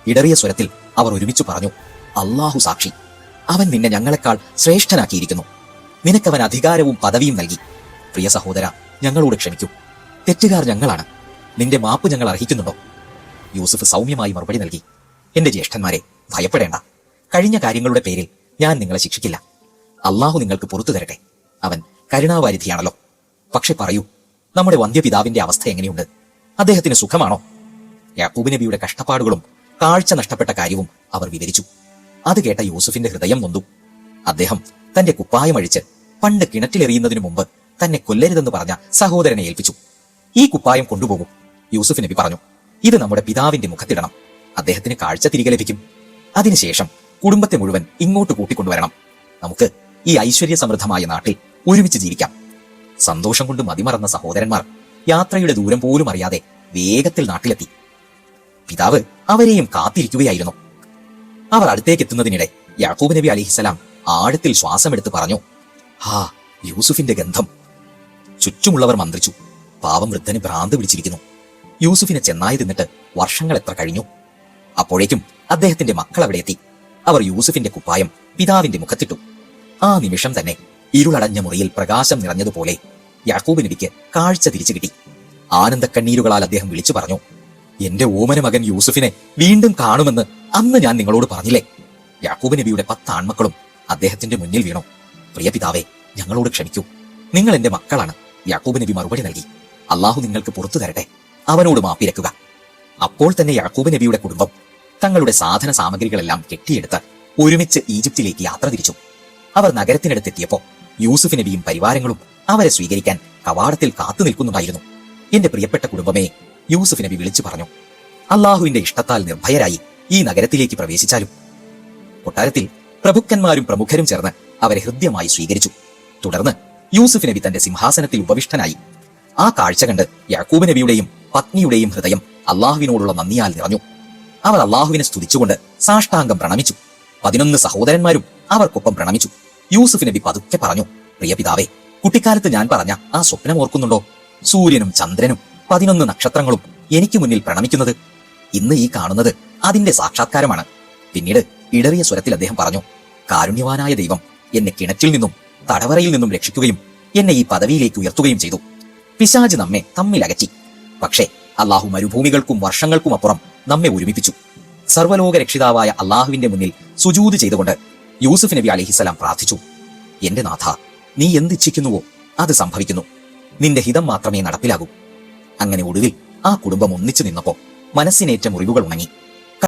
ഇടറിയ സ്വരത്തിൽ അവർ ഒരുമിച്ചു പറഞ്ഞു, അല്ലാഹു സാക്ഷി, അവൻ നിന്നെ ഞങ്ങളെക്കാൾ ശ്രേഷ്ഠനാക്കിയിരിക്കുന്നു. നിനക്കവൻ അധികാരവും പദവിയും നൽകി. പ്രിയ സഹോദര, ഞങ്ങളോട് ക്ഷമിക്കൂ. തെറ്റുകാർ ഞങ്ങളാണ്. നിന്റെ മാപ്പ് ഞങ്ങൾ അർഹിക്കുന്നുണ്ടോ? യൂസുഫ് സൗമ്യമായി മറുപടി നൽകി, എന്റെ ജ്യേഷ്ഠന്മാരെ, ഭയപ്പെടേണ്ട. കഴിഞ്ഞ കാര്യങ്ങളുടെ പേരിൽ ഞാൻ നിങ്ങളെ ശിക്ഷിക്കില്ല. അള്ളാഹു നിങ്ങൾക്ക് പുറത്തു തരട്ടെ. അവൻ കരുണാവാരിധിയാണല്ലോ. പക്ഷെ പറയൂ, നമ്മുടെ വന്ധ്യപിതാവിന്റെ അവസ്ഥ എങ്ങനെയുണ്ട്? അദ്ദേഹത്തിന് സുഖമാണോ? യാക്കൂബ് നബിയുടെ കഷ്ടപ്പാടുകളും കാഴ്ച നഷ്ടപ്പെട്ട കാര്യവും അവർ വിവരിച്ചു. അത് കേട്ട യൂസുഫിന്റെ ഹൃദയം നൊന്തു. അദ്ദേഹം തന്റെ കുപ്പായമഴിച്ച് പണ്ട് കിണറ്റിലെറിയുന്നതിനു മുമ്പ് തന്നെ കൊല്ലരുതെന്ന് പറഞ്ഞ സഹോദരനെ ഏൽപ്പിച്ചു. ഈ കുപ്പായം കൊണ്ടുപോകും. യൂസുഫ് നബി പറഞ്ഞു, ഇത് നമ്മുടെ പിതാവിന്റെ മുഖത്തിടണം. അദ്ദേഹത്തിന് കാഴ്ച തിരികെ ലഭിക്കും. അതിനുശേഷം കുടുംബത്തെ മുഴുവൻ ഇങ്ങോട്ട് കൂട്ടിക്കൊണ്ടുവരണം. നമുക്ക് ഈ ഐശ്വര്യസമൃദ്ധമായ നാട്ടിൽ ഒരുമിച്ച് ജീവിക്കാം. സന്തോഷം കൊണ്ട് മതിമറന്ന സഹോദരന്മാർ യാത്രയുടെ ദൂരം പോലും അറിയാതെ വേഗത്തിൽ നാട്ടിലെത്തി. പിതാവ് അവരെയും കാത്തിരിക്കുകയായിരുന്നു. അവർ അടുത്തേക്ക് എത്തുന്നതിനിടെ യാക്കൂബ് നബി അലൈഹിസ്സലാം ആഴത്തിൽ ശ്വാസമെടുത്ത് പറഞ്ഞു, ഹാ, യൂസുഫിന്റെ ഗന്ധം. ചുറ്റുമുള്ളവർ മന്ത്രിച്ചു. പാവം വൃദ്ധന് ഭ്രാന്ത് പിടിച്ചിരിക്കുന്നു. യൂസുഫിനെ ചെന്നായി തിന്നിട്ട് വർഷങ്ങൾ എത്ര കഴിഞ്ഞു. അപ്പോഴേക്കും അദ്ദേഹത്തിന്റെ മക്കൾ അവിടെ എത്തി. അവർ യൂസുഫിന്റെ കുപ്പായം പിതാവിന്റെ മുഖത്തിട്ടു. ആ നിമിഷം തന്നെ ഇരുളടഞ്ഞ മുറിയിൽ പ്രകാശം നിറഞ്ഞതുപോലെ യാക്കൂബ് നബിക്ക് കാഴ്ച തിരിച്ചു കിട്ടി. ആനന്ദക്കണ്ണീരുകളാൽ അദ്ദേഹം വിളിച്ചു പറഞ്ഞു, എന്റെ ഓമന മകൻ യൂസുഫിനെ വീണ്ടും കാണുമെന്ന് അന്ന് ഞാൻ നിങ്ങളോട് പറഞ്ഞില്ലേ? യാക്കൂബ് നബിയുടെ 10 ആൺമക്കളും അദ്ദേഹത്തിന്റെ മുന്നിൽ വീണു. പ്രിയ പിതാവേ, ഞങ്ങളോട് ക്ഷമിക്കൂ. നിങ്ങൾ എന്റെ മക്കളാണ്. യാക്കൂബ് നബി മറുപടി നൽകി, അള്ളാഹു നിങ്ങൾക്ക് പുറത്തു തരട്ടെ. അവനോട് മാപ്പിരക്കുക. അപ്പോൾ തന്നെ യാക്കൂബ് നബിയുടെ കുടുംബം തങ്ങളുടെ സാധന സാമഗ്രികളെല്ലാം കെട്ടിയെടുത്ത് ഒരുമിച്ച് ഈജിപ്തിലേക്ക് യാത്ര തിരിച്ചു. അവർ നഗരത്തിനടുത്തെത്തിയപ്പോ യൂസുഫ് നബിയും പരിവാരങ്ങളും അവരെ സ്വീകരിക്കാൻ കവാടത്തിൽ കാത്തു നിൽക്കുന്നുണ്ടായിരുന്നു. എന്റെ പ്രിയപ്പെട്ട കുടുംബമേ, യൂസുഫ് നബി വിളിച്ചു പറഞ്ഞു, അള്ളാഹുവിന്റെ ഇഷ്ടത്താൽ നിർഭയരായി ഈ നഗരത്തിലേക്ക് പ്രവേശിച്ചാലും. കൊട്ടാരത്തിൽ പ്രഭുക്കന്മാരും പ്രമുഖരും ചേർന്ന് അവരെ ഹൃദ്യമായി സ്വീകരിച്ചു. തുടർന്ന് യൂസുഫ് നബി തന്റെ സിംഹാസനത്തിൽ ഉപവിഷ്ടനായി. ആ കാഴ്ച കണ്ട് യാക്കൂബ് നബിയുടെയും പത്നിയുടെയും ഹൃദയം അള്ളാഹുവിനോടുള്ള നന്ദിയാൽ നിറഞ്ഞു. അവർ അള്ളാഹുവിനെ സ്തുതിച്ചുകൊണ്ട് സാഷ്ടാംഗം പ്രണമിച്ചു. 11 സഹോദരന്മാരും അവർക്കൊപ്പം പ്രണമിച്ചു. യൂസുഫ് നബി പതുക്കെ പറഞ്ഞു, പ്രിയ പിതാവേ, കുട്ടിക്കാലത്ത് ഞാൻ പറഞ്ഞ ആ സ്വപ്നം ഓർക്കുന്നുണ്ടോ? സൂര്യനും ചന്ദ്രനും 11 നക്ഷത്രങ്ങളും എനിക്ക് മുന്നിൽ പ്രണമിക്കുന്നത്. ഇന്ന് ഈ കാണുന്നത് അതിന്റെ സാക്ഷാത്കാരമാണ്. പിന്നീട് ഇടറിയ സ്വരത്തിൽ അദ്ദേഹം പറഞ്ഞു, കാരുണ്യവാനായ ദൈവം എന്നെ കിണറ്റിൽ നിന്നും തടവറയിൽ നിന്നും രക്ഷിക്കുകയും എന്നെ ഈ പദവിയിലേക്ക് ഉയർത്തുകയും ചെയ്തു. പിശാച് നമ്മെ തമ്മിൽ അകറ്റി. പക്ഷേ അള്ളാഹു മരുഭൂമികൾക്കും വർഷങ്ങൾക്കും അപ്പുറം നമ്മെ ഒരുമിപ്പിച്ചു. സർവ്വലോക രക്ഷിതാവായ അള്ളാഹുവിന്റെ മുന്നിൽ സുജൂദ് ചെയ്തുകൊണ്ട് യൂസുഫ് നബി അലൈഹിസ്സലാം പ്രാർത്ഥിച്ചു, എന്റെ നാഥ, നീ എന്തിച്ഛിക്കുന്നുവോ അത് സംഭവിക്കുന്നു. നിന്റെ ഹിതം മാത്രമേ നടപ്പിലാകൂ. അങ്ങനെ ഒടുവിൽ ആ കുടുംബം ഒന്നിച്ചു നിന്നപ്പോ മനസ്സിനേറ്റ മുറിവുകൾ ഉണങ്ങി.